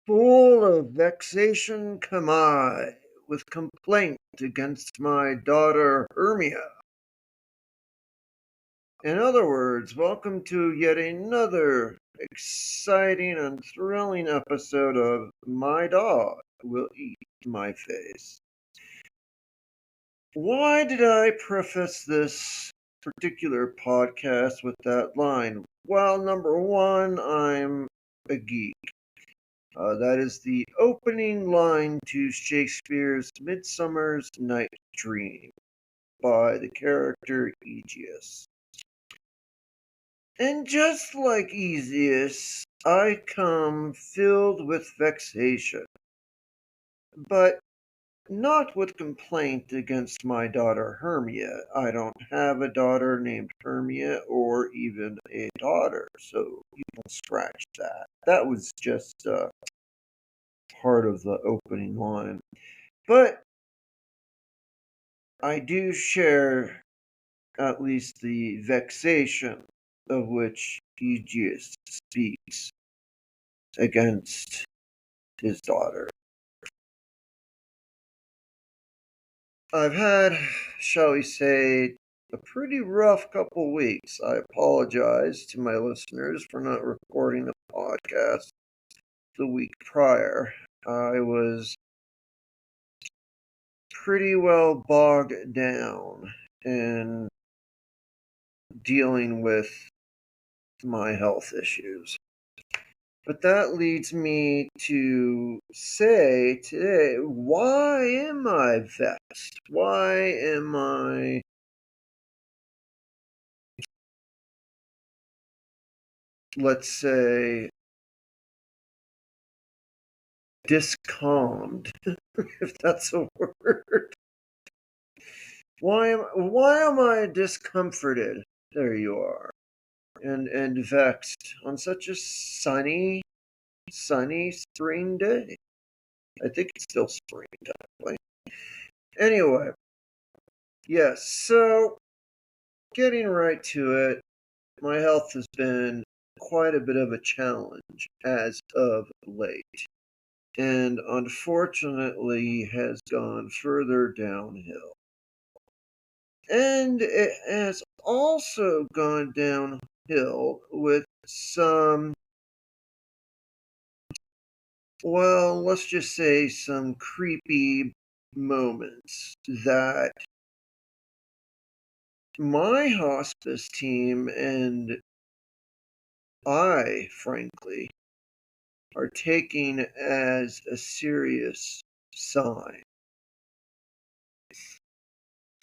Full of vexation come I, with complaint against my daughter Hermia. In other words, welcome to yet another exciting and thrilling episode of My Dog Will Eat My Face. Why did I preface this particular podcast with that line? Well, number one, I'm a geek. That is the opening line to Shakespeare's Midsummer's Night Dream by the character Aegeus. And just like Aegeus, I come filled with vexation, but not with complaint against my daughter Hermia. I don't have a daughter named Hermia or even a daughter, so you can scratch that. That was just part of the opening line. But I do share at least the vexation of which Aegeus speaks against his daughter. I've had, shall we say, a pretty rough couple weeks. I apologize to my listeners for not recording the podcast the week prior. I was pretty well bogged down in dealing with my health issues. But that leads me to say today, why am I vexed? Why am I, let's say, discalmed, if that's a word? Why am I discomforted? There you are. And vexed on such a sunny spring day. I think it's still spring, technically. Anyway, yes, so getting right to it, my health has been quite a bit of a challenge as of late, and unfortunately has gone further downhill. And it has also gone downhill with some, well, let's just say some creepy moments that my hospice team and I, frankly, are taking as a serious sign.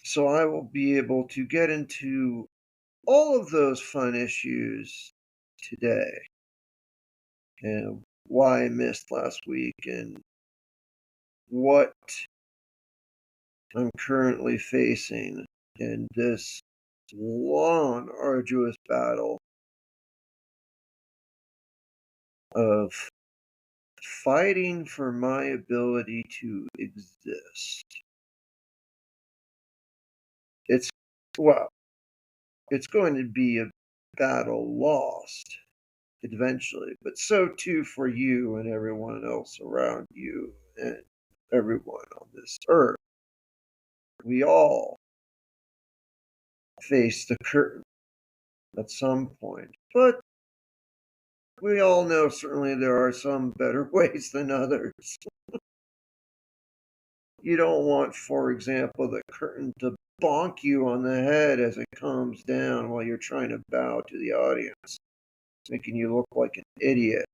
So I will be able to get into all of those fun issues today and why I missed last week and what I'm currently facing in this long, arduous battle of fighting for my ability to exist. It's, well, it's going to be a battle lost eventually, but so too for you and everyone else around you and everyone on this earth. We all face the curtain at some point, but we all know certainly there are some better ways than others. You don't want, for example, the curtain to bonk you on the head as it comes down while you're trying to bow to the audience, making you look like an idiot.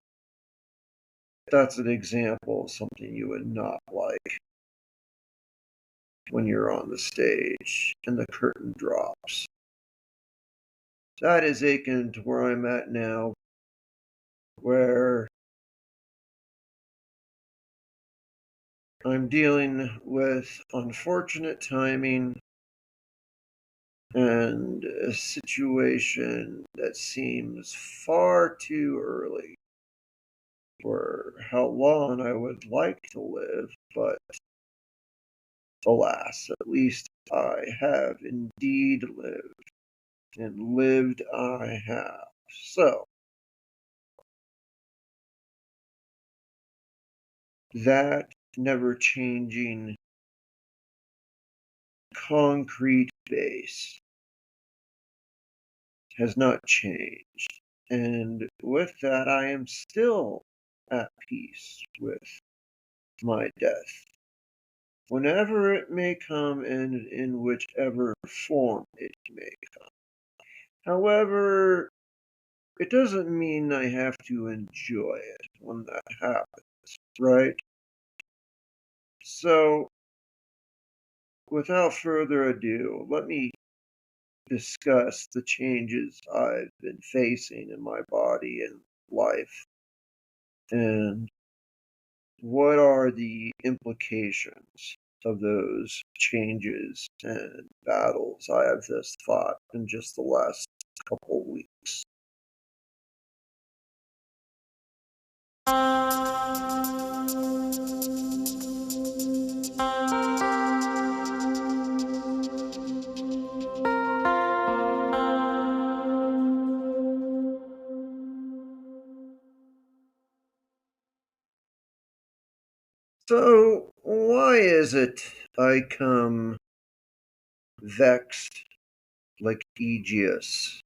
That's an example of something you would not like when you're on the stage and the curtain drops. That is akin to where I'm at now, where I'm dealing with unfortunate timing and a situation that seems far too early for how long I would like to live, but alas, at least I have indeed lived, and lived I have. So, that never changing concrete base has not changed. And with that, I am still at peace with my death, whenever it may come and in whichever form it may come. However, it doesn't mean I have to enjoy it when that happens, right? So, without further ado, let me discuss the changes I've been facing in my body and life, and what are the implications of those changes and battles I have thus fought in just the last couple of weeks. So, why is it I come vexed like Aegeus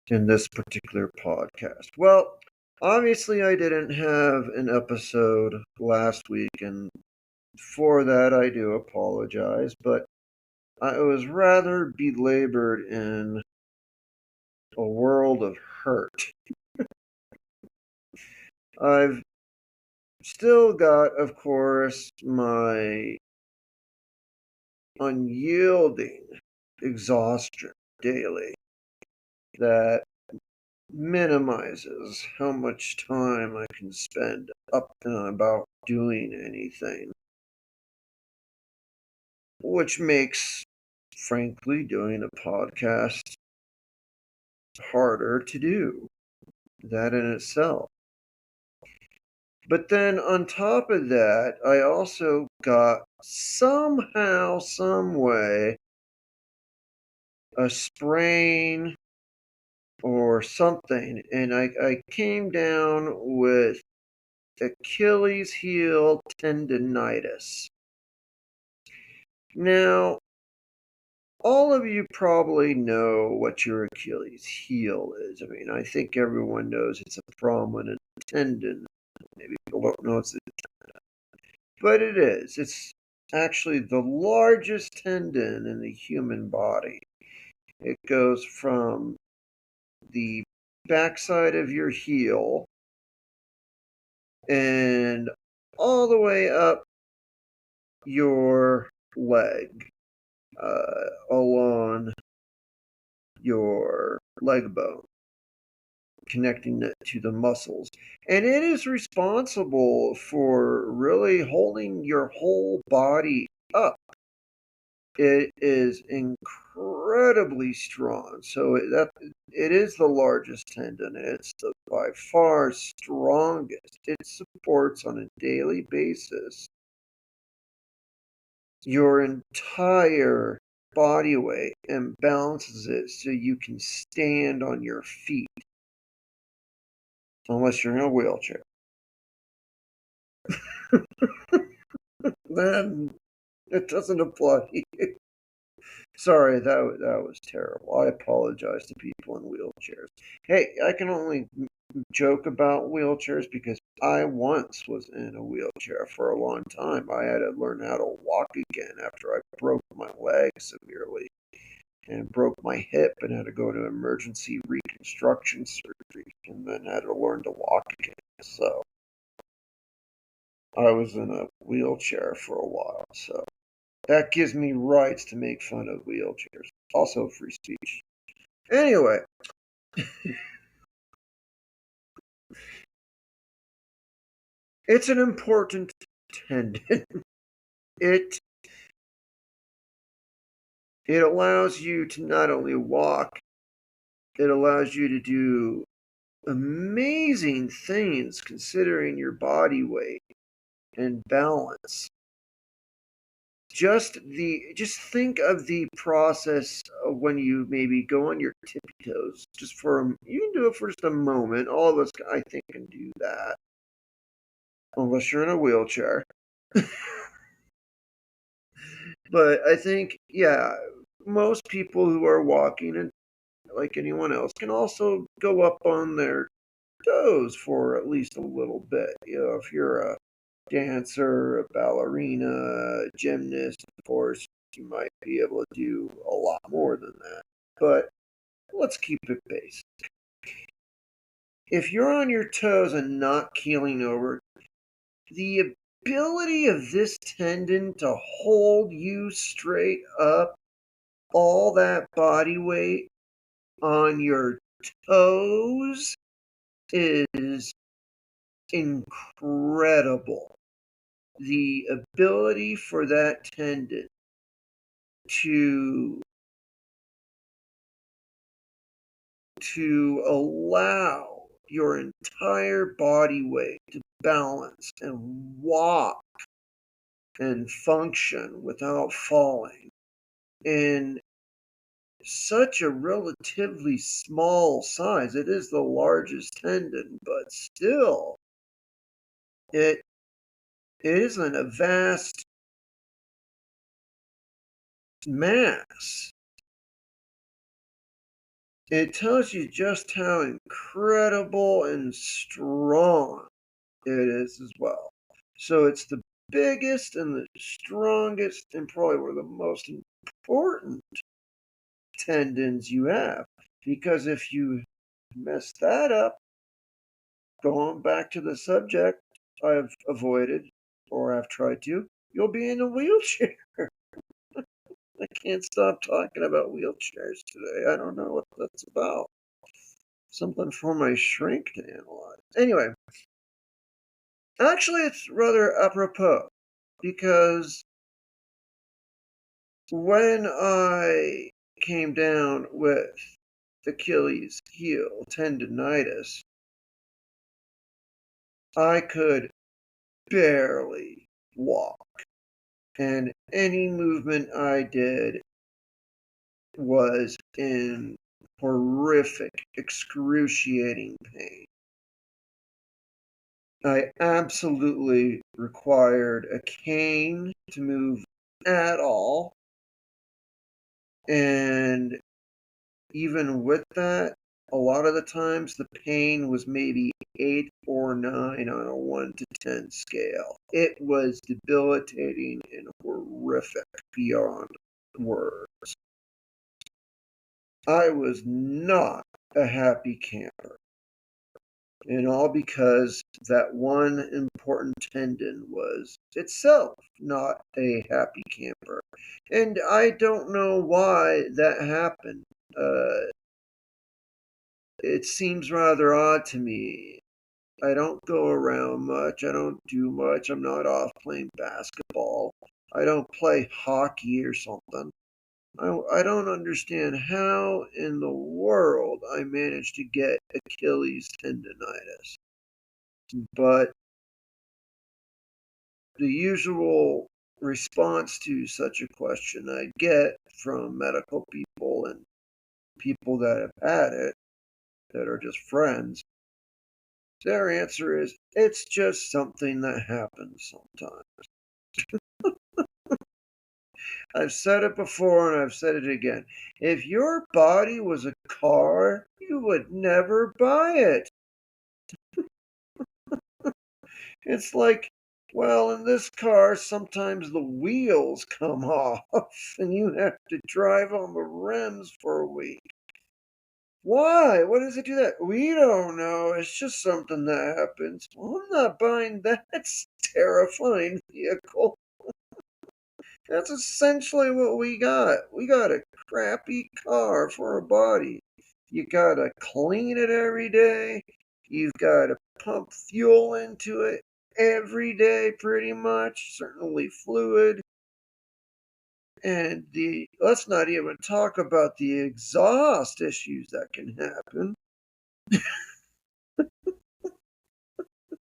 in this particular podcast? Well, obviously, I didn't have an episode last week, and for that, I do apologize, but I was rather belabored in a world of hurt. I've still got, of course, my unyielding exhaustion daily that minimizes how much time I can spend up and about doing anything, which makes, frankly, doing a podcast harder to do. That in itself. But then on top of that, I also got somehow, some way, a sprain or something, and I came down with Achilles heel tendonitis. Now, all of you probably know what your Achilles heel is. I mean, I think everyone knows it's a prominent tendon. Maybe people don't know it's a tendon, but it is. It's actually the largest tendon in the human body. It goes from the backside of your heel and all the way up your leg, along your leg bone, connecting it to the muscles. And it is responsible for really holding your whole body up. It is incredibly strong. So it is the largest tendon. It's the by far strongest. It supports on a daily basis your entire body weight and balances it so you can stand on your feet, unless you're in a wheelchair. Then it doesn't apply. Sorry, that was terrible. I apologize to people in wheelchairs. Hey, I can only joke about wheelchairs because I once was in a wheelchair for a long time. I had to learn how to walk again after I broke my leg severely and broke my hip and had to go to emergency reconstruction surgery and then had to learn to walk again. So I was in a wheelchair for a while. So that gives me rights to make fun of wheelchairs. Also free speech. Anyway, it's an important tendon. It it allows you to not only walk, it allows you to do amazing things considering your body weight and balance. Just think of the process of when you maybe go on your tippy toes. You can do it for just a moment. All of us, I think, can do that. unless you're in a wheelchair. But I think, yeah, most people who are walking and like anyone else can also go up on their toes for at least a little bit. If you're a dancer, a ballerina, a gymnast, of course, you might be able to do a lot more than that. But let's keep it basic. If you're on your toes and not keeling over, the ability of this tendon to hold you straight up, all that body weight on your toes, is incredible. The ability for that tendon to allow your entire body weight to balance and walk and function without falling in such a relatively small size. It is the largest tendon, but still, it isn't a vast mass. It tells you just how incredible and strong it is as well. So it's the biggest and the strongest and probably one of the most important tendons you have. Because if you mess that up, going back to the subject I've avoided or I've tried to, you'll be in a wheelchair. I can't stop talking about wheelchairs today. I don't know what that's about. Something for my shrink to analyze. Anyway, actually, it's rather apropos because when I came down with Achilles heel tendonitis, I could barely walk. And any movement I did was in horrific, excruciating pain. I absolutely required a cane to move at all. And even with that, a lot of the times the pain was maybe 8 or 9 on a 1 to 10 scale. It was debilitating and horrific beyond words. I was not a happy camper. And all because that one important tendon was itself not a happy camper. And I don't know why that happened. It seems rather odd to me. I don't go around much. I don't do much. I'm not off playing basketball. I don't play hockey or something. I don't understand how in the world I managed to get Achilles tendonitis. But the usual response to such a question I get from medical people and people that have had it, that are just friends, their answer is it's just something that happens sometimes. I've said it before and I've said it again. If your body was a car, you would never buy it. It's like, well, in this car, sometimes the wheels come off and you have to drive on the rims for a week. Why? What does it do that? We don't know. It's just something that happens. Well, I'm not buying that terrifying vehicle. That's essentially what we got. We got a crappy car for a body. You gotta clean it every day. You've gotta pump fuel into it every day, pretty much. Certainly fluid. And let's not even talk about the exhaust issues that can happen.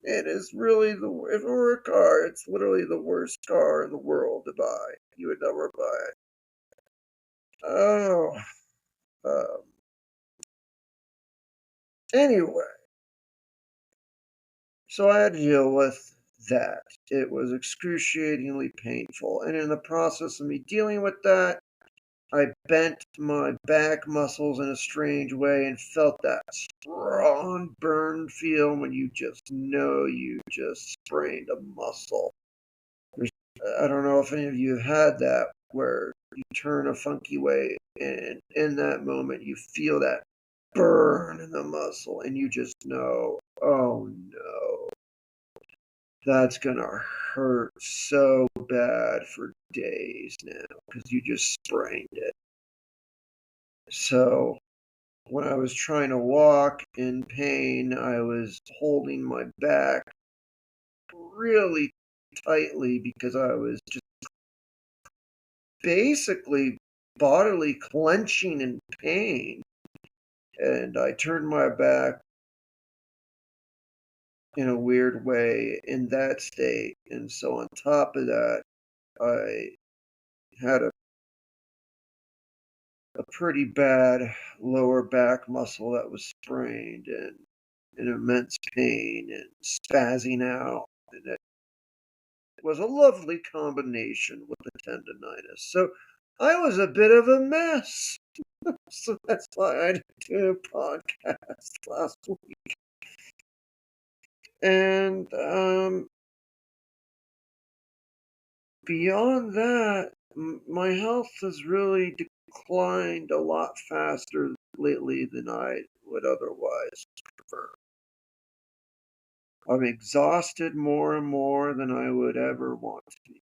It is really if it were a car, it's literally the worst car in the world to buy. You would never buy it. Oh, um, anyway, so I had to deal with that. It was excruciatingly painful. And in the process of me dealing with that, I bent my back muscles in a strange way and felt that strong burn feel when you just know you just sprained a muscle. There's, I don't know if any of you have had that where you turn a funky way and in that moment you feel that burn in the muscle and you just know, oh no, that's gonna hurt so bad for days now because you just sprained it. So when I was trying to walk in pain, I was holding my back really tightly because I was just basically bodily clenching in pain. And I turned my back in a weird way in that state. And so on top of that, I had a pretty bad lower back muscle that was sprained and in immense pain and spazzing out. And it was a lovely combination with the tendonitis. So I was a bit of a mess. So that's why I didn't do a podcast last week. And beyond that, my health has really declined a lot faster lately than I would otherwise prefer. I'm exhausted more and more than I would ever want to be.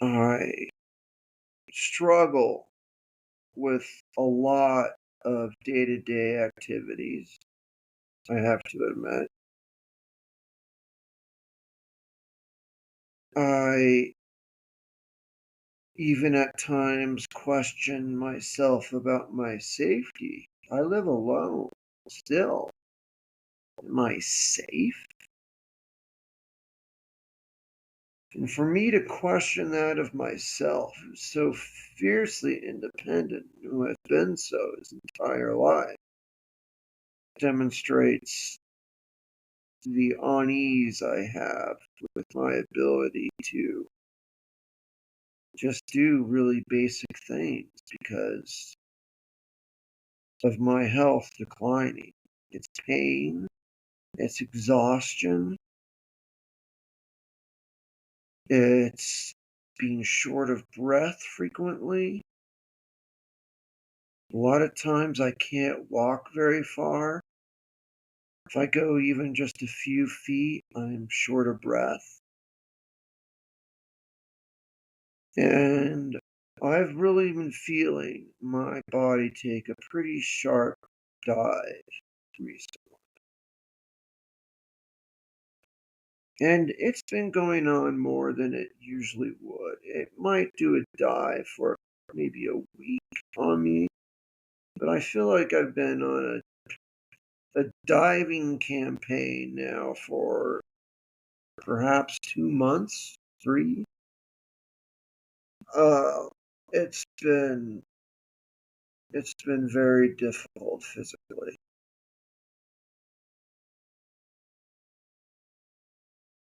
I struggle with a lot of day-to-day activities, I have to admit. I even at times question myself about my safety. I live alone still. Am I safe? And for me to question that of myself, who's so fiercely independent, who has been so his entire life, demonstrates the unease I have with my ability to just do really basic things because of my health declining. It's pain, it's exhaustion, it's being short of breath frequently. A lot of times I can't walk very far. If I go even just a few feet, I'm short of breath. And I've really been feeling my body take a pretty sharp dive recently. And it's been going on more than it usually would. It might do a dive for maybe a week on me, but I feel like I've been on a diving campaign now for perhaps 2 months, three. Uh, it's been it's been very difficult physically.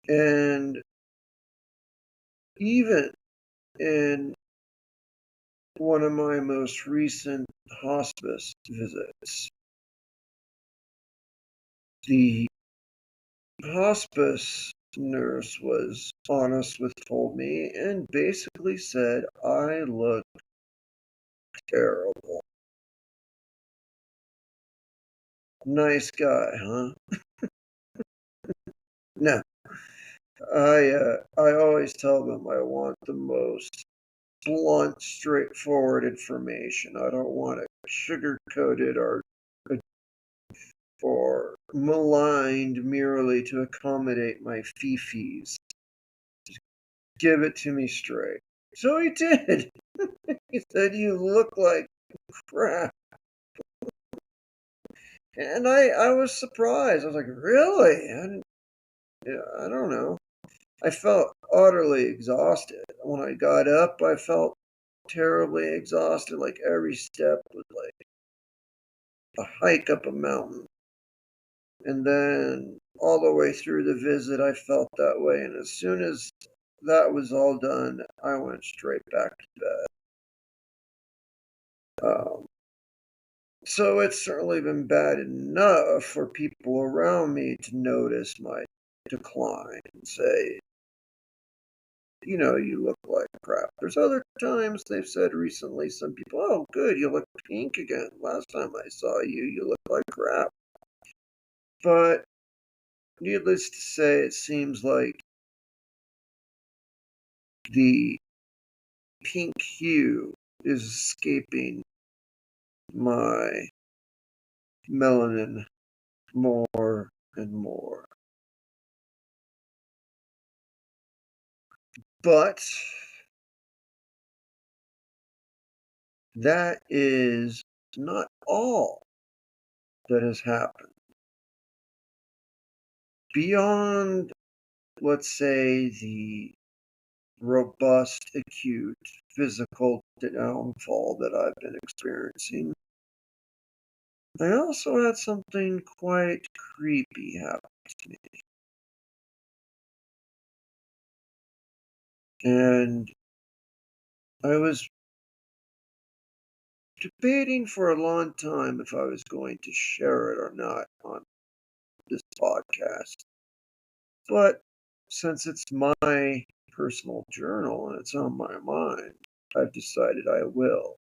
And even in one of my most recent hospice visits, the hospice nurse was honest with told me and basically said I look terrible. Nice guy, huh? No, I always tell them I want the most blunt, straightforward information. I don't want it sugar coated or maligned merely to accommodate my fifis. Give it to me straight. So he did. He said, "You look like crap." And I was surprised. I was like, "Really?" And yeah, I don't know. I felt utterly exhausted. When I got up, I felt terribly exhausted. Like every step was like a hike up a mountain. And then all the way through the visit, I felt that way. And as soon as that was all done, I went straight back to bed. So it's certainly been bad enough for people around me to notice my decline and say, you look like crap. There's other times they've said recently, some people, oh, good, you look pink again. Last time I saw you, you look like crap. But needless to say, it seems like the pink hue is escaping my melanin more and more. But that is not all that has happened. Beyond, let's say, the robust, acute physical downfall that I've been experiencing, I also had something quite creepy happen to me. And I was debating for a long time if I was going to share it or not on this podcast. But since it's my personal journal and it's on my mind, I've decided I will.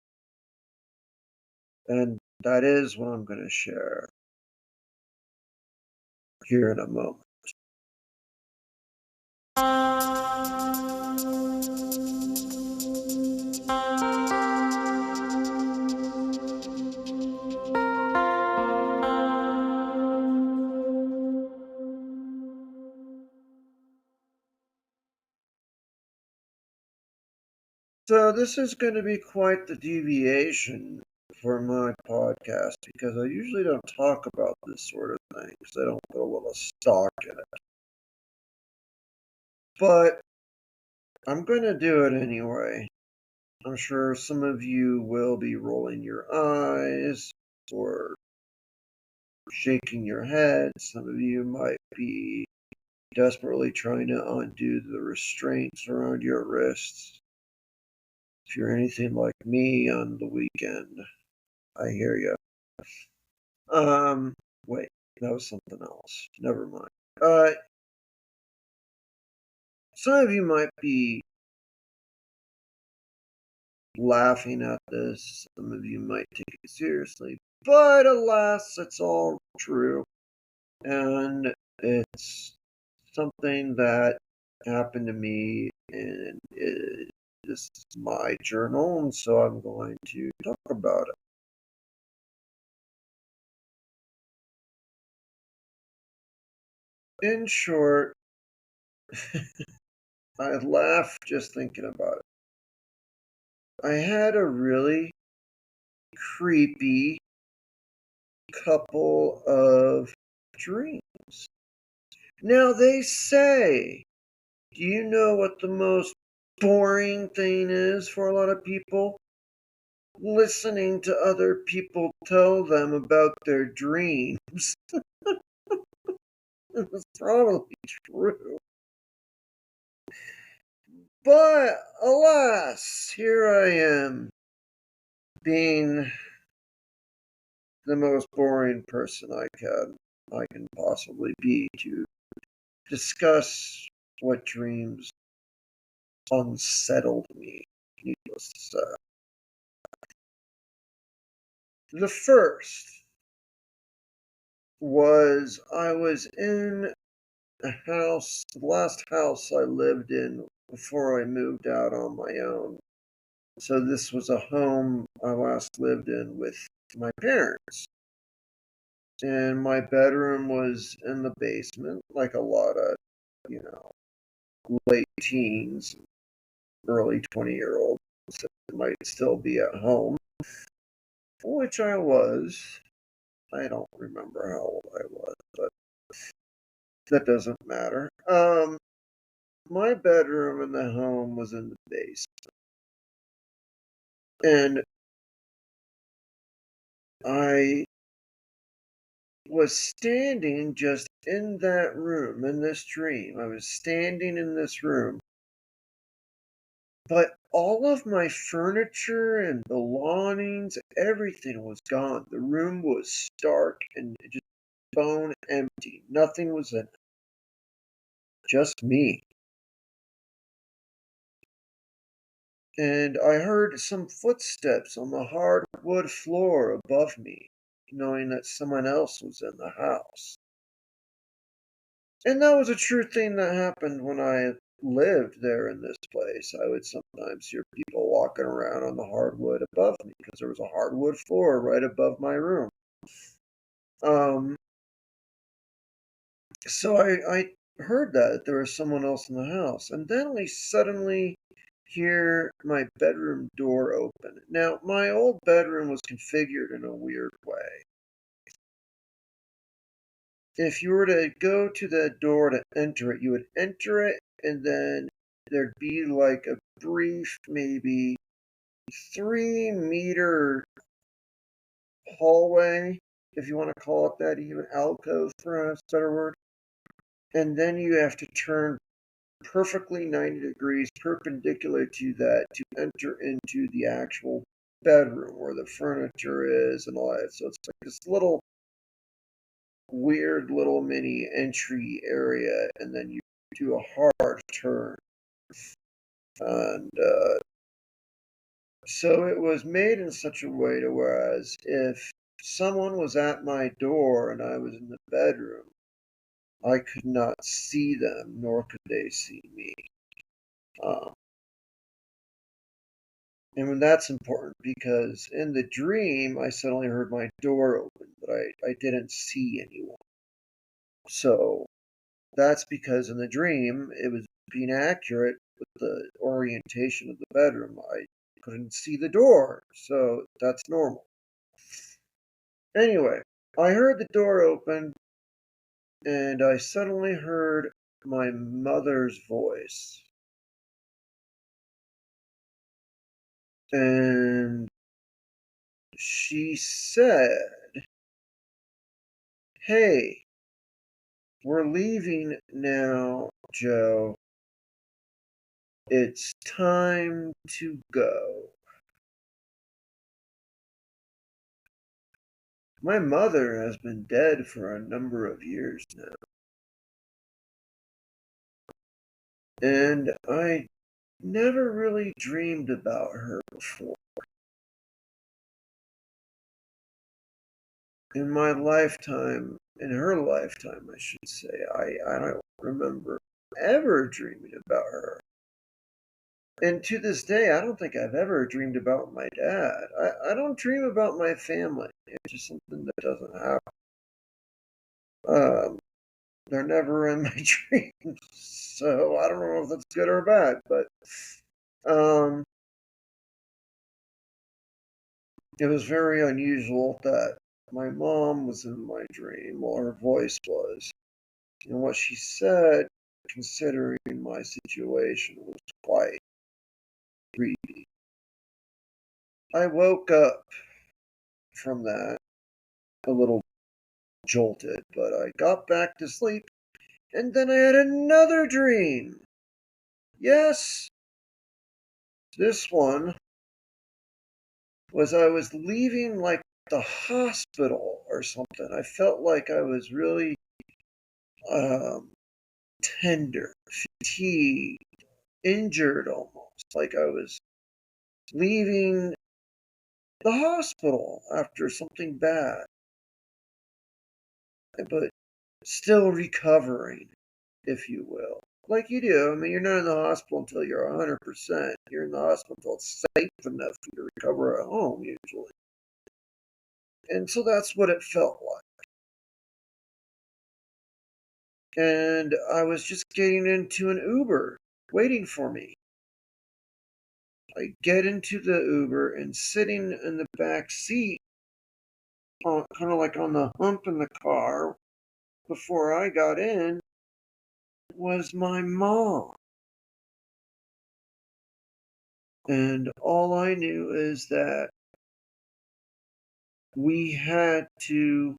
And that is what I'm going to share here in a moment. So, this is going to be quite the deviation for my podcast because I usually don't talk about this sort of thing because I don't put a lot of stock in it. But I'm going to do it anyway. I'm sure some of you will be rolling your eyes or shaking your head. Some of you might be desperately trying to undo the restraints around your wrists. If you're anything like me on the weekend, I hear you. Wait, that was something else. Never mind. Some of you might be laughing at this. Some of you might take it seriously. But alas, it's all true. And it's something that happened to me, and this is my journal, and so I'm going to talk about it. In short, I laugh just thinking about it. I had a really creepy couple of dreams. Now, they say, do you know what the most boring thing is for a lot of people? Listening to other people tell them about their dreams. It's probably true. But alas, here I am, being the most boring person I can possibly be to discuss what dreams unsettled me, needless to say. The first was I was in a house, the last house I lived in before I moved out on my own. So this was a home I last lived in with my parents. And my bedroom was in the basement, like a lot of, you know, late teens, early 20-year-olds that might still be at home, which I was. I don't remember how old I was, but that doesn't matter. My bedroom in the home was in the basement, and I was standing just in that room, in this dream. I was standing in this room, but all of my furniture and belongings, everything was gone. The room was stark and just bone empty. Nothing was in it, just me. And I heard some footsteps on the hardwood floor above me, knowing that someone else was in the house. And that was a true thing that happened when I lived there in this place. I would sometimes hear people walking around on the hardwood above me because there was a hardwood floor right above my room. Um, so I heard that there was someone else in the house. And then I suddenly hear my bedroom door open. Now, my old bedroom was configured in a weird way. If you were to go to the door to enter it, you would enter it, and then there'd be like a brief, maybe 3 meter hallway, if you want to call it that, even alcove for a better word. And then you have to turn perfectly 90 degrees perpendicular to that to enter into the actual bedroom where the furniture is and all that. So it's like this little weird little mini entry area, and then you do a hard turn. And so it was made in such a way to whereas if someone was at my door and I was in the bedroom, I could not see them, nor could they see me. Um, and when that's important because in the dream, I suddenly heard my door open, but I didn't see anyone. So that's because in the dream, it was being accurate with the orientation of the bedroom. I couldn't see the door, so that's normal. Anyway, I heard the door open and I suddenly heard my mother's voice. And she said, "Hey, we're leaving now, Joe. It's time to go." My mother has been dead for a number of years now, and I never really dreamed about her before. In my lifetime, in her lifetime, I should say, I don't remember ever dreaming about her. And to this day, I don't think I've ever dreamed about my dad. I don't dream about my family. It's just something that doesn't happen. Um, they're never in my dreams, so I don't know if that's good or bad. But um, it was very unusual that my mom was in my dream, or her voice was. And what she said, considering my situation, was quite creepy. I woke up from that a little jolted, but I got back to sleep, and then I had another dream. Yes, this one was I was leaving like the hospital or something. I felt like I was really um, tender, fatigued, injured almost, like I was leaving the hospital after something bad, but still recovering, if you will. Like you do. I mean, you're not in the hospital until you're 100%. You're in the hospital until it's safe enough for you to recover at home, usually. And so that's what it felt like. And I was just getting into an Uber waiting for me. I get into the Uber and sitting in the back seat, kind of like on the hump in the car before I got in, was my mom. And all I knew is that we had to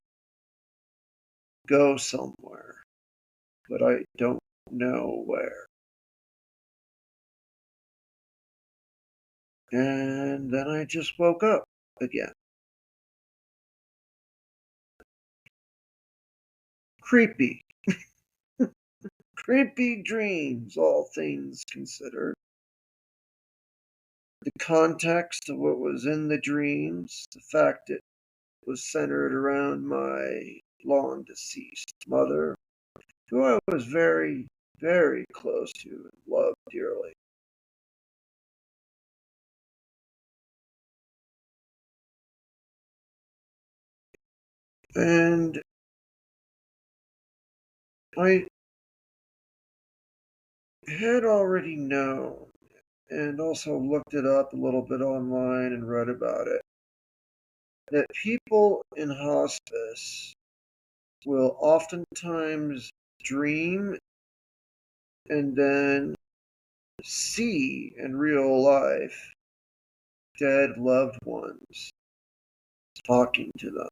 go somewhere, but I don't know where. And then I just woke up again. Creepy. Creepy dreams, all things considered. The context of what was in the dreams, the fact it was centered around my long deceased mother, who I was very, very close to and loved dearly. And I had already known and also looked it up a little bit online and read about it that people in hospice will oftentimes dream and then see in real life dead loved ones talking to them,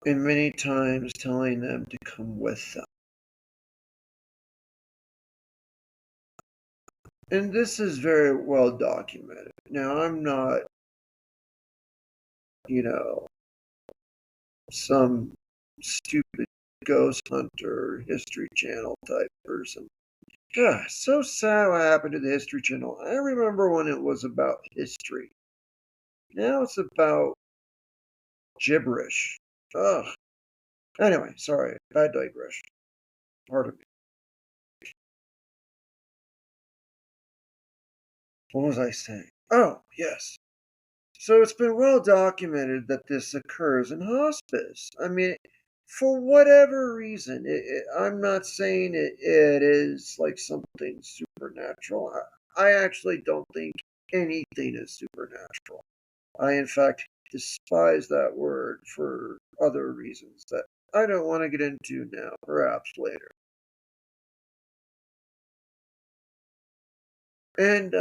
and many times telling them to come with them. And this is very well documented. Now, I'm not, you know, some stupid ghost hunter, History Channel type person. God, so sad what happened to the History Channel. I remember when it was about history. Now it's about gibberish. Ugh. Anyway, sorry, I digress. Pardon me. What was I saying? Oh, yes. So it's been well documented that this occurs in hospice. I mean, for whatever reason, I'm not saying it is like something supernatural. I actually don't think anything is supernatural. I, in fact, despise that word for other reasons that I don't want to get into now, perhaps later. And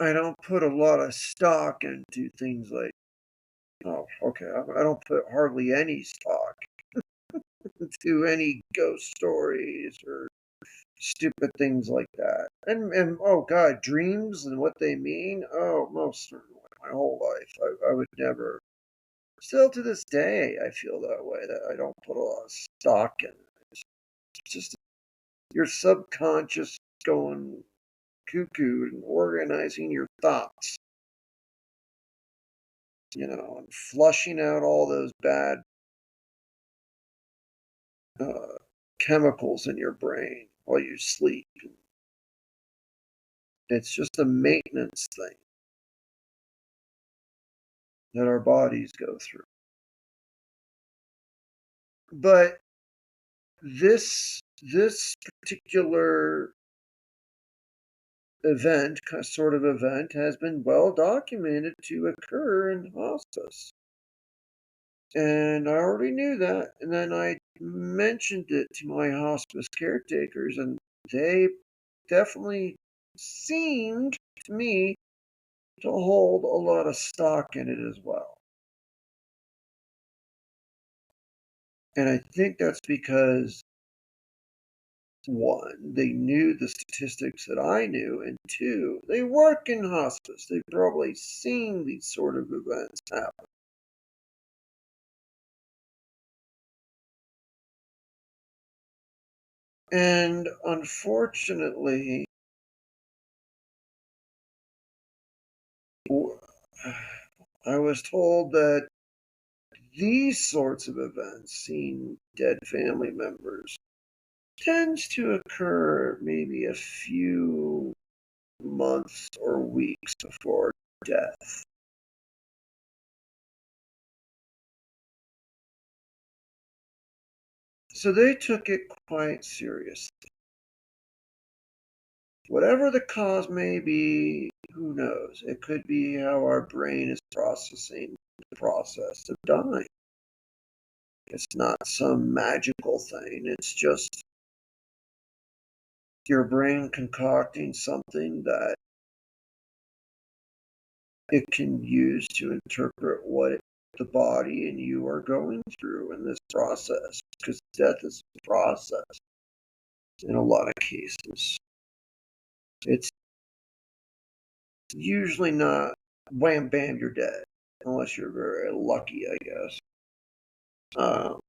I don't put a lot of stock into things like, oh, okay, I don't put hardly any stock into any ghost stories or stupid things like that. And oh God, dreams and what they mean. Oh, most certainly, my whole life, I would never. Still to this day, I feel that way. That I don't put a lot of stock in it. It's just your subconscious going cuckoo and organizing your thoughts, and flushing out all those bad uh, chemicals in your brain while you sleep. It's just a maintenance thing that our bodies go through. But this particular event, sort of event, has been well documented to occur in hospice. And I already knew that. And then I mentioned it to my hospice caretakers, and they definitely seemed to me to hold a lot of stock in it as well. And I think that's because, one, they knew the statistics that I knew, and two, they work in hospice. They've probably seen these sort of events happen. And unfortunately, I was told that these sorts of events, seeing dead family members, tends to occur maybe a few months or weeks before death. So they took it quite seriously. Whatever the cause may be, who knows? It could be how our brain is processing the process of dying. It's not some magical thing. It's just your brain concocting something that it can use to interpret what it the body and you are going through in this process, because death is a process in a lot of cases. It's usually not wham bam, you're dead, unless you're very lucky, I guess. Um,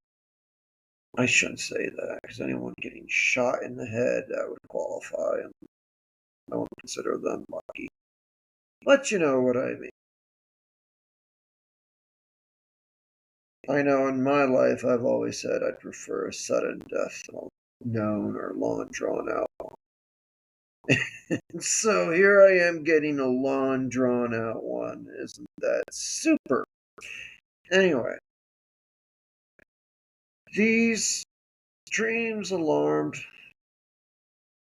I shouldn't say that because anyone getting shot in the head that would qualify, and I won't consider them lucky. But you know what I mean. I know in my life I've always said I'd prefer a sudden death than a known or long drawn out one. So here I am getting a long drawn out one. Isn't that super? Anyway, these dreams alarmed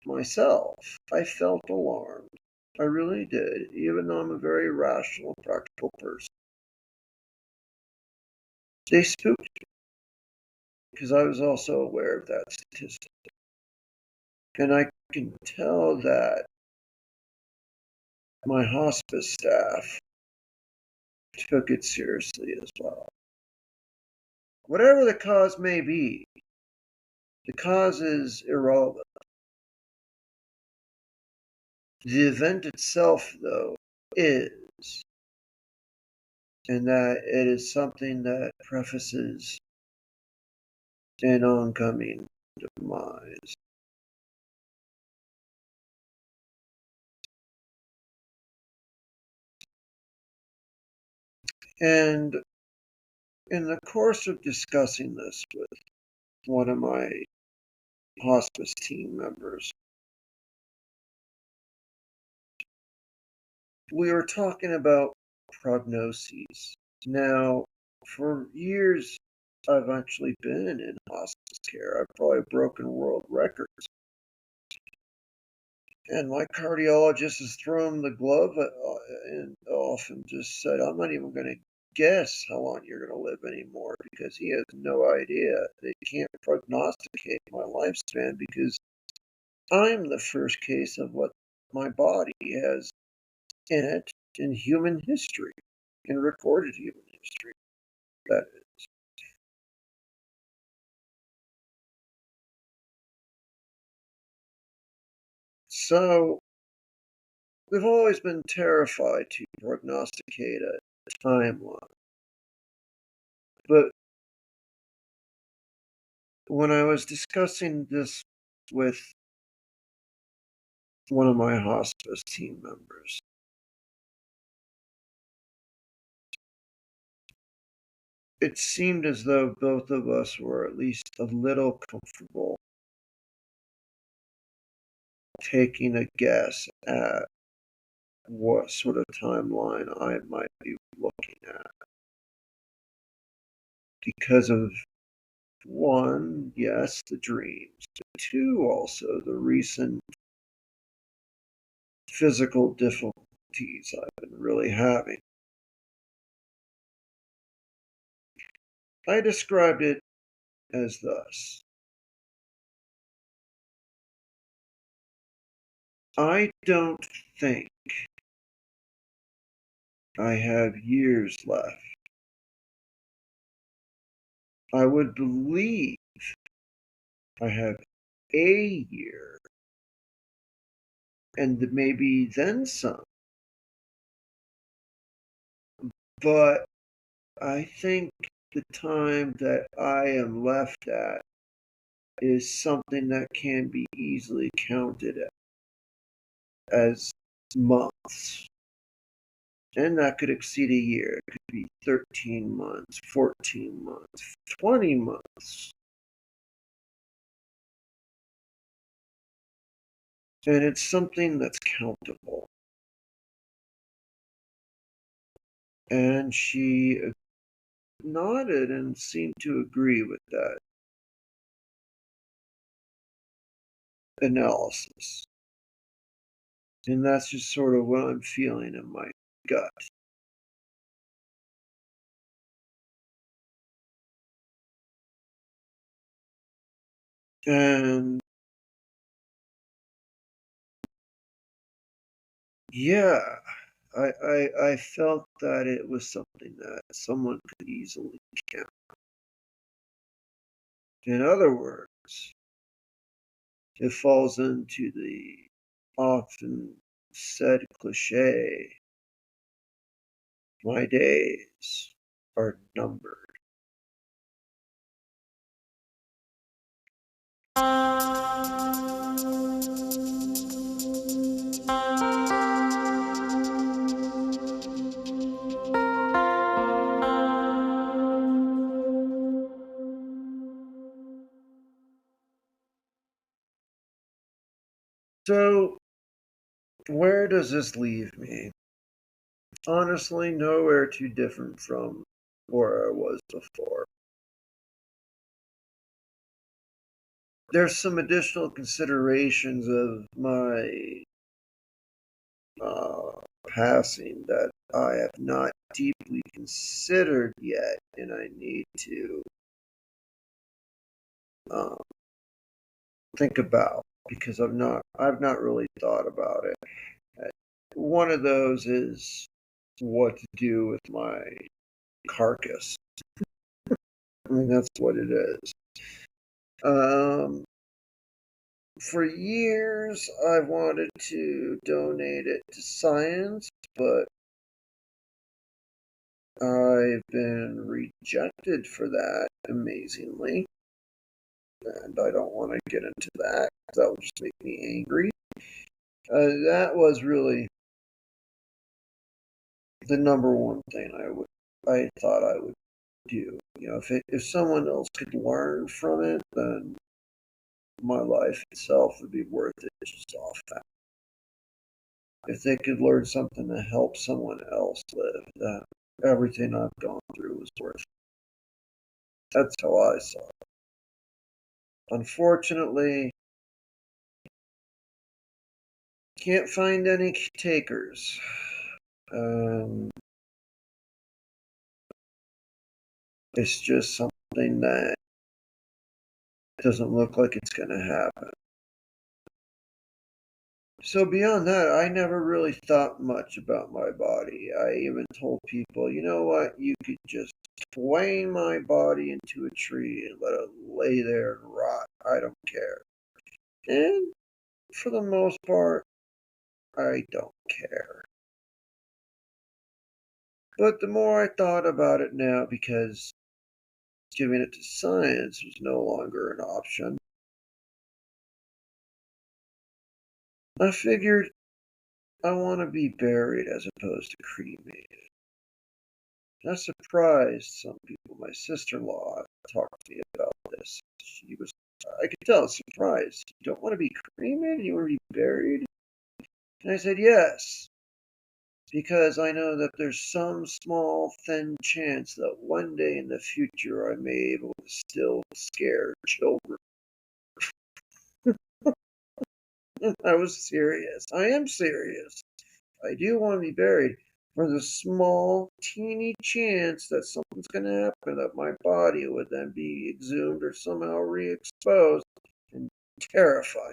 myself. I felt alarmed. I really did, even though I'm a very rational, practical person. They spooked me because I was also aware of that statistic. And I can tell that my hospice staff took it seriously as well. Whatever the cause may be, the cause is irrelevant. The event itself, though, is, and that it is something that prefaces an oncoming demise. And in the course of discussing this with one of my hospice team members, we were talking about prognoses. Now, for years, I've actually been in hospice care. I've probably broken world records. And my cardiologist has thrown the glove off and just said, I'm not even going to guess how long you're going to live anymore because he has no idea. They can't prognosticate my lifespan because I'm the first case of what my body has in it in human history, in recorded human history. That is. So we've always been terrified to prognosticate a timeline. But when I was discussing this with one of my hospice team members, it seemed as though both of us were at least a little comfortable taking a guess at what sort of timeline I might be looking at. Because of one, yes, the dreams, but two, also the recent physical difficulties I've been really having. I described it as thus. I don't think I have years left. I would believe I have a year and maybe then some. But I think the time that I am left at is something that can be easily counted as months. And that could exceed a year. It could be 13 months, 14 months, 20 months. And it's something that's countable. And she nodded and seemed to agree with that analysis. And that's just sort of what I'm feeling in my gut. And yeah, I felt that it was something that someone could easily count. In other words, it falls into the often said cliche, my days are numbered. So, where does this leave me? Honestly, nowhere too different from where I was before. There's some additional considerations of my uh, passing that I have not deeply considered yet, and I need to um, think about because I've not really thought about it. Uh, One of those is what to do with my carcass. I mean, that's what it is. Um, for years, I've wanted to donate it to science, but I've been rejected for that, amazingly. And I don't want to get into that 'cause that would just make me angry. That was really the number one thing I thought I would do. If someone else could learn from it, then my life itself would be worth it just off that. If they could learn something to help someone else live, then everything I've gone through was worth it. That's how I saw it. Unfortunately, can't find any takers. Um, it's just something that doesn't look like it's going to happen. So beyond that, I never really thought much about my body. I even told people, you know what, you could just twang my body into a tree and let it lay there and rot. I don't care. And for the most part, I don't care. But the more I thought about it now, because giving it to science was no longer an option, I figured I want to be buried as opposed to cremated. I surprised some people. My sister-in-law talked to me about this. I could tell, surprised. You don't want to be cremated? You want to be buried? And I said, yes, because I know that there's some small, thin chance that one day in the future I may be able to still scare children. I was serious. I am serious. I do want to be buried for the small, teeny chance that something's going to happen, that my body would then be exhumed or somehow re-exposed and terrify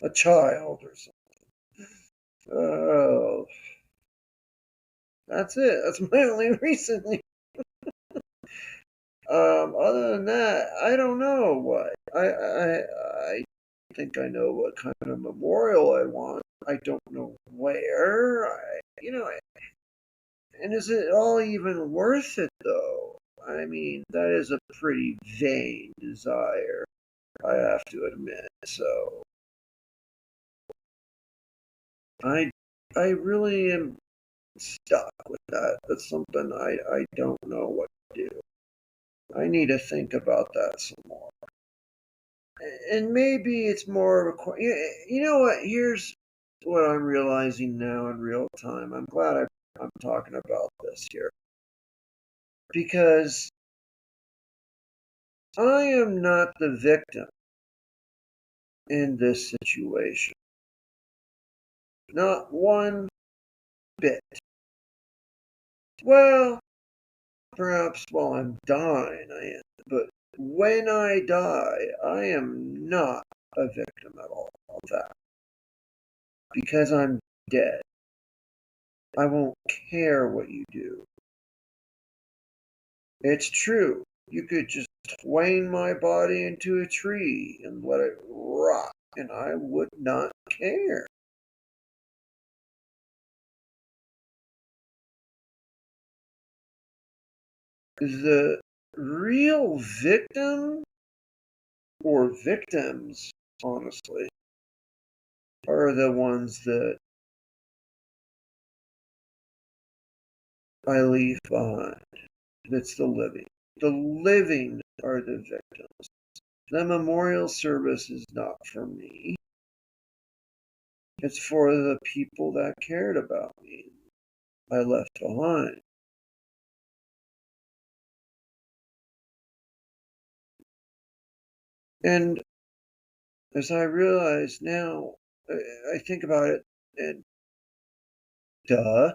a child or something. Oh, that's it. That's my only reason. Other than that, I don't know what. I think I know what kind of memorial I want. I don't know where. And is it all even worth it, though? I mean, that is a pretty vain desire, I have to admit. So, I, I really am stuck with that. That's something I don't know what to do. I need to think about that some more. And maybe it's more of a. You know what? Here's what I'm realizing now in real time. I'm glad I'm talking about this here because I am not the victim in this situation. Not one bit. Well, perhaps while I'm dying, I am. But when I die, I am not a victim at all of that. because I'm dead, I won't care what you do. It's true. You could just twang my body into a tree and let it rot, and I would not care. The real victim, or victims, honestly, are the ones that I leave behind. That's the living. The living are the victims. The memorial service is not for me. It's for the people that cared about me, I left behind. And as I realize now, I think about it, and duh,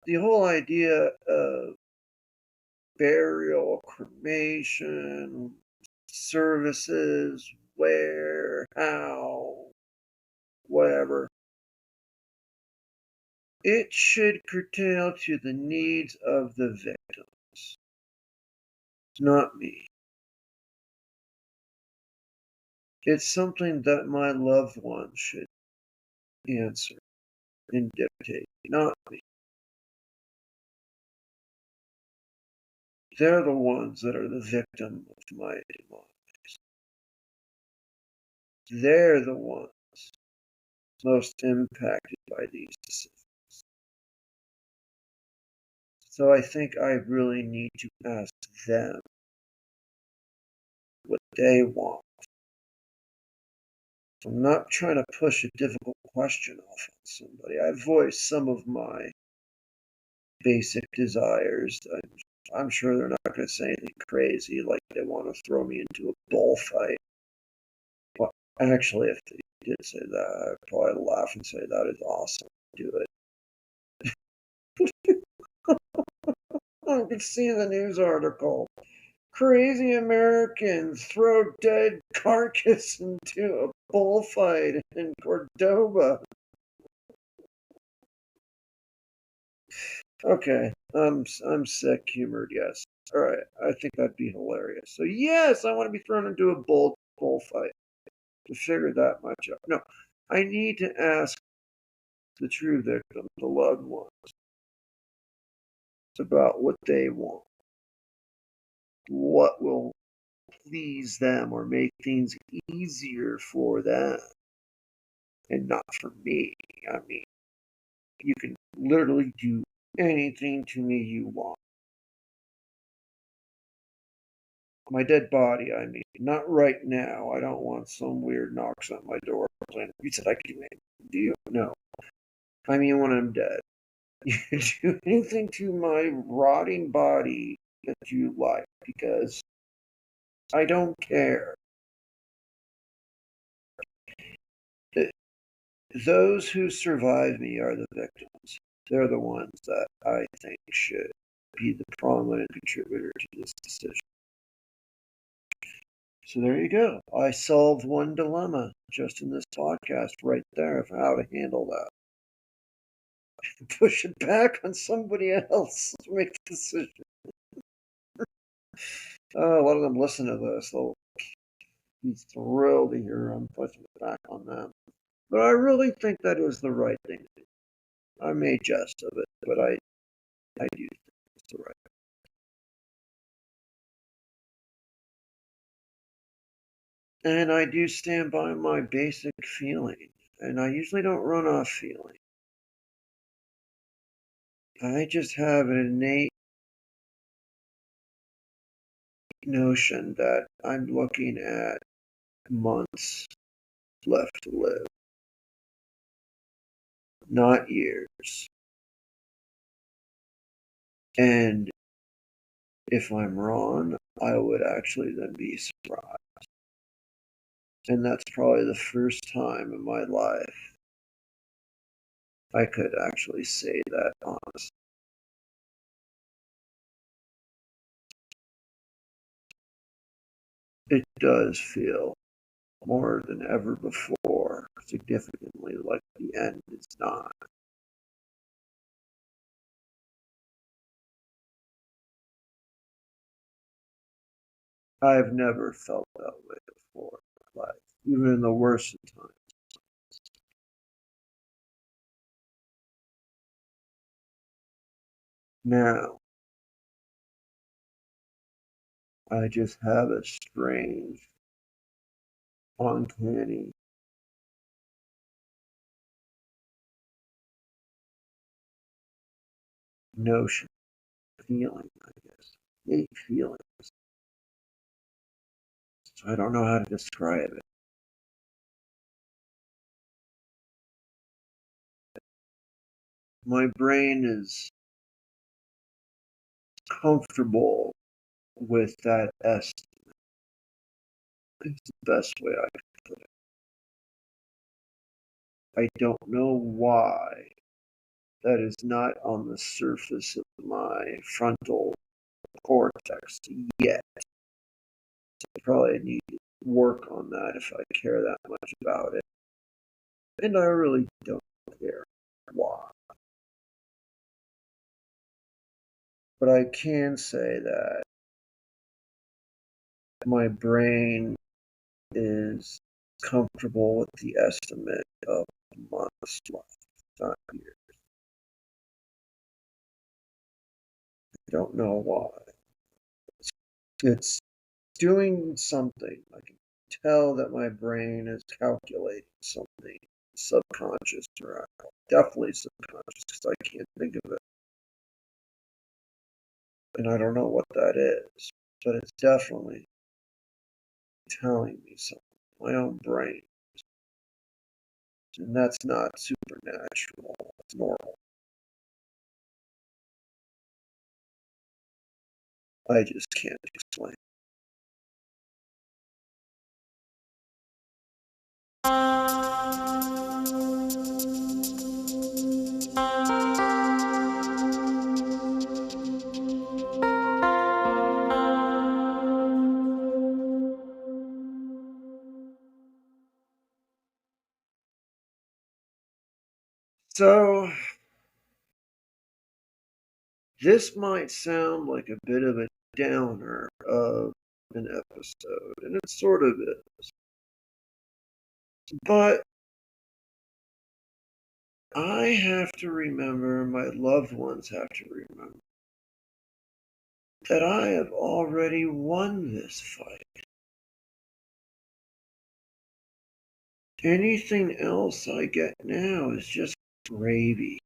the whole idea of burial, cremation, services, where, how, whatever, it should curtail to the needs of the victims, not me. It's something that my loved ones should answer and dictate, not me. They're the ones that are the victim of my demise. They're the ones most impacted by these decisions. So I think I really need to ask them what they want. I'm not trying to push a difficult question off on somebody. I voice some of my basic desires. I'm sure they're not going to say anything crazy like they want to throw me into a bullfight. Well, actually, if they did say that, I'd probably laugh and say, that is awesome. Do it. I could see the news article. Crazy Americans throw dead carcass into a bullfight in Cordoba. Okay, I'm sick humored. Yes. All right, I think that'd be hilarious. So yes, I want to be thrown into a bullfight to figure that much out. No, I need to ask the true victim, the loved ones, about what they want, what will please them or make things easier for them, and not for me. I mean, you can literally do anything to me you want. My dead body, I mean, not right now. I don't want some weird knocks on my door saying, you said I could do anything. Do you? No. I mean, when I'm dead. You can do anything to my rotting body that you like, because I don't care. Those who survive me are the victims. They're the ones that I think should be the prominent contributor to this decision. So there you go. I solved one dilemma just in this podcast right there of how to handle that. Push it back on somebody else to make the decision. A lot of them listen to this. They'll be thrilled to hear I'm pushing it back on them. But I really think that is the right thing to do. I made jest of it, but I do think it's the right thing. And I do stand by my basic feeling. And I usually don't run off feeling. I just have an innate notion that I'm looking at months left to live, not years. And if I'm wrong, I would actually then be surprised. And that's probably the first time in my life I could actually say that honestly. It does feel more than ever before significantly like the end is not. I've never felt that way before in my life, even in the worst of times. Now, I just have a strange, uncanny notion, feeling, I guess. Hate feelings. So I don't know how to describe it. My brain is comfortable with that estimate. It's the best way I can put it. I don't know why that is not on the surface of my frontal cortex yet. I probably need to work on that if I care that much about it. And I really don't care why. But I can say that my brain is comfortable with the estimate of months left, not years. I don't know why. It's doing something. I can tell that my brain is calculating something subconscious, or definitely subconscious, because I can't think of it. And I don't know what that is, but it's definitely telling me something. My own brain. And that's not supernatural, it's normal. I just can't explain. So, this might sound like a bit of a downer of an episode, and it sort of is. But I have to remember, my loved ones have to remember, that I have already won this fight. Anything else I get now is just gravy.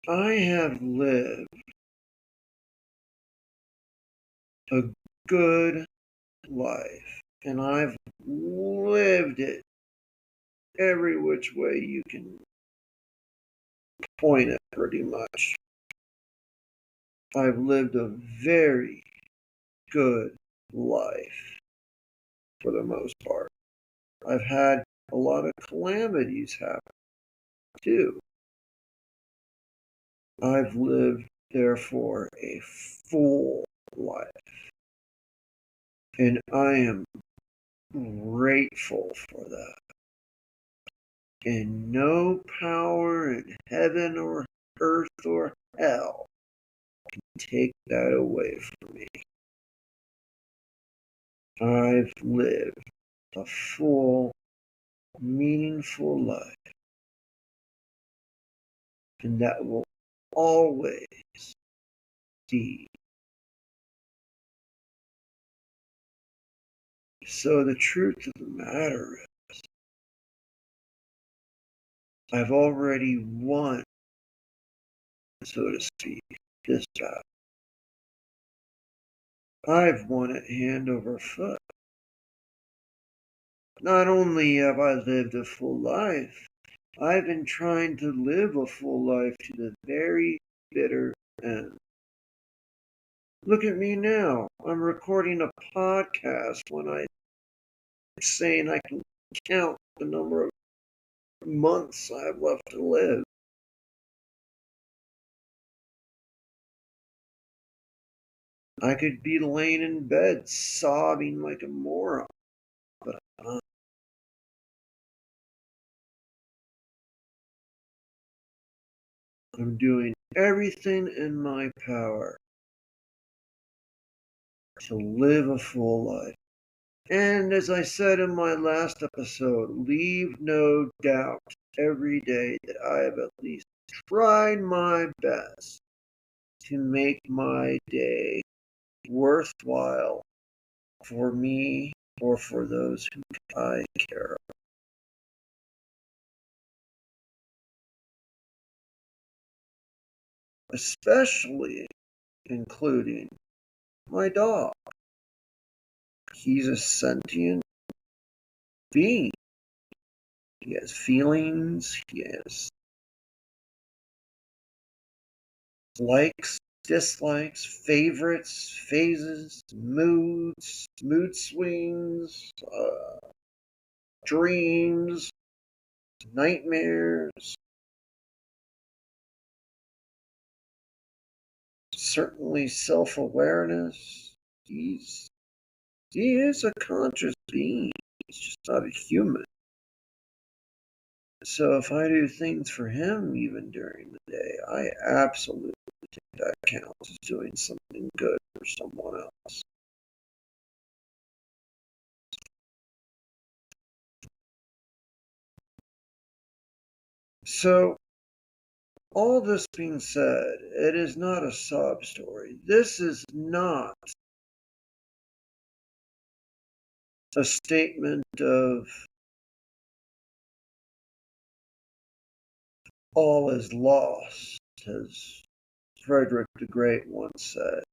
I have lived a good life, and I've lived it every which way you can point it, pretty much. I've lived a very good life for the most part. I've had a lot of calamities happen too. I've lived, therefore, a full life, and I am grateful for that. And no power in heaven or earth or hell can take that away from me. I've lived a full, meaningful life, and that will always be. So the truth of the matter is, I've already won, so to speak, this battle. I've won it hand over foot. Not only have I lived a full life, I've been trying to live a full life to the very bitter end. Look at me now. I'm recording a podcast when I'm saying I can count the number of months I have left to live. I could be laying in bed sobbing like a moron, but I'm not. I'm doing everything in my power to live a full life. And as I said in my last episode, leave no doubt every day that I have at least tried my best to make my day worthwhile for me or for those who I care about. Especially including my dog. He's a sentient being. He has feelings, he has likes, dislikes, favorites, phases, moods, mood swings, dreams, nightmares, certainly self-awareness. He is a conscious being. He's just not a human. So if I do things for him even during the day, I absolutely think that counts as doing something good for someone else. So, all this being said, it is not a sob story. This is not a statement of all is lost, as Frederick the Great once said.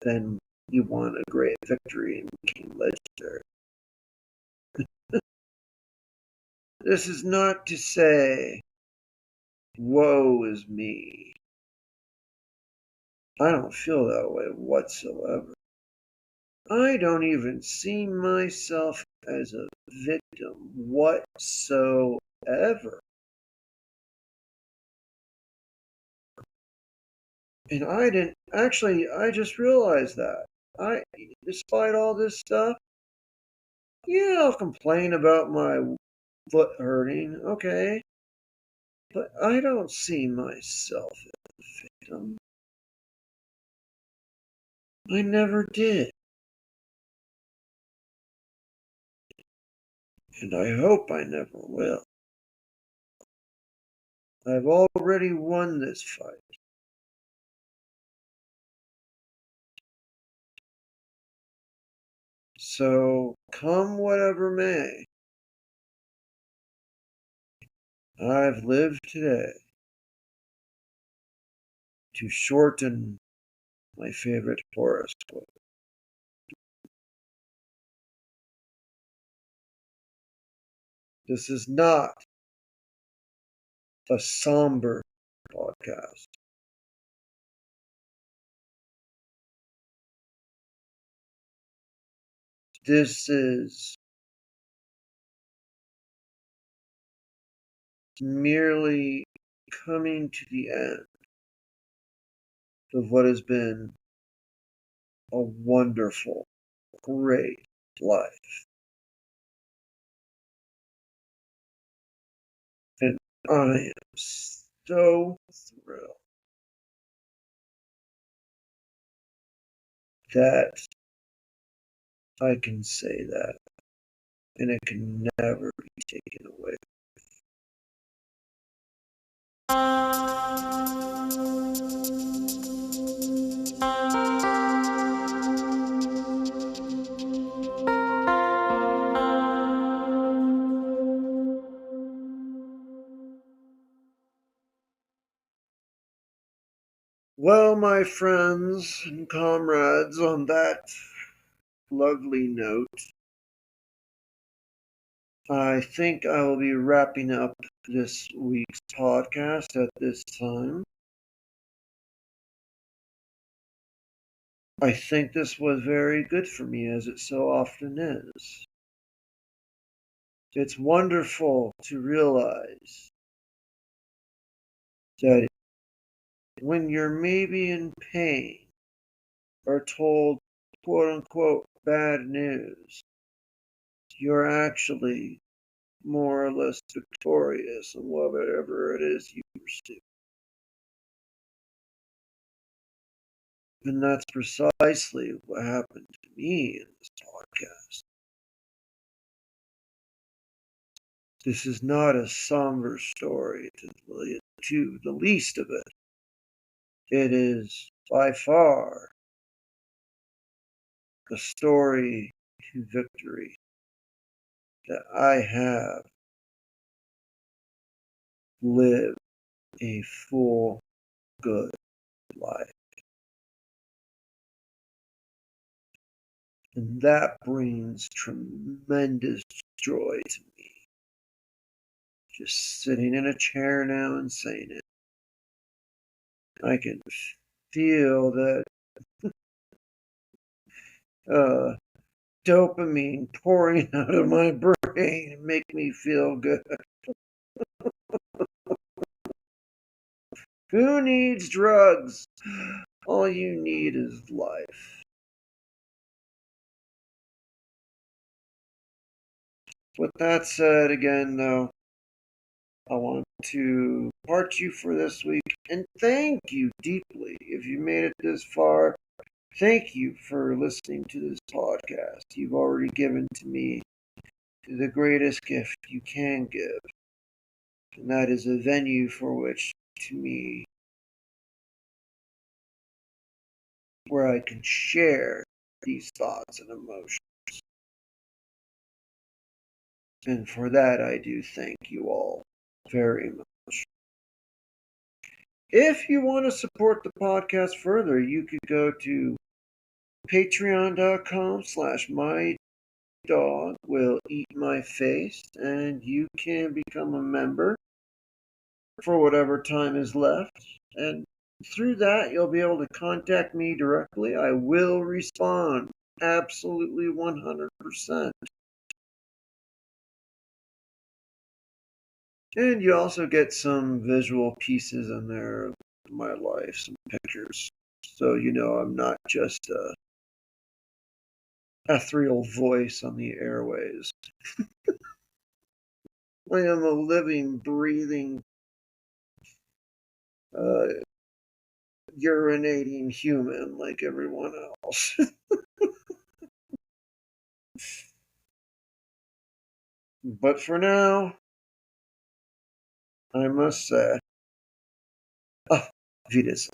Then he won a great victory and became legendary. This is not to say, woe is me. I don't feel that way whatsoever. I don't even see myself as a victim whatsoever. And I just realized that. Despite all this stuff, yeah, I'll complain about my foot hurting, okay. But I don't see myself as a victim. I never did. And I hope I never will. I've already won this fight. So, come whatever may, I've lived today to shorten my favorite Horace quote. This is not a somber podcast. This is merely coming to the end of what has been a wonderful, great life. And I am so thrilled that I can say that, and it can never be taken away. Well, my friends and comrades, on that lovely note, I think I will be wrapping up this week's podcast at this time. I think this was very good for me, as it so often is. It's wonderful to realize that when you're maybe in pain or told quote unquote bad news, you're actually more or less victorious in whatever it is you pursue. And that's precisely what happened to me in this podcast. This is not a somber story to the least of it. It is by far a story to victory that I have lived a full, good life. And that brings tremendous joy to me. Just sitting in a chair now and saying it. I can feel that uh, dopamine pouring out of my brain and make me feel good. Who needs drugs? All you need is life. With that said, again, though, I want to part you for this week and thank you deeply. If you made it this far, thank you for listening to this podcast. You've already given to me the greatest gift you can give, and that is a venue for which, to me, where I can share these thoughts and emotions. And for that, I do thank you all very much. If you want to support the podcast further, you could go to patreon.com/mydogwilleeatmyface and you can become a member for whatever time is left. And through that, you'll be able to contact me directly. I will respond absolutely 100%. And you also get some visual pieces in there of my life, some pictures. So you know I'm not just a ethereal voice on the airways. I am a living, breathing, uh, urinating human like everyone else. But for now, I must say, auf Wiedersehen.